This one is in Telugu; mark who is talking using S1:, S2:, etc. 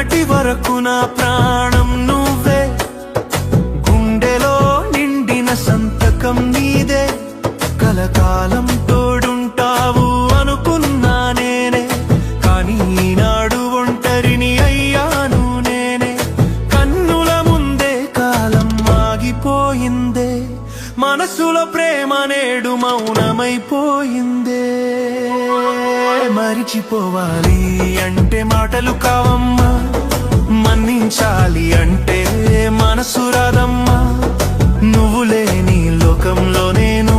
S1: మొన్నటి వరకు నా ప్రాణం నువ్వే, గుండెలో నిండిన సంతకం నీదే, కలకాలం తోడుంటావు అనుకున్నా నేనే, కానీ ఈనాడు ఒంటరిని అయ్యాను నేనే. కన్నుల ముందే కాలం ఆగిపోయిందే, మనసులో ప్రేమ నేడు మౌనమైపోయిందే. మరిచిపోవాలి అంటే మాటలు కావమ్మా, మన్నించాలి అంటే మనసు రాదమ్మా, నువ్వు లేని లోకంలో నేను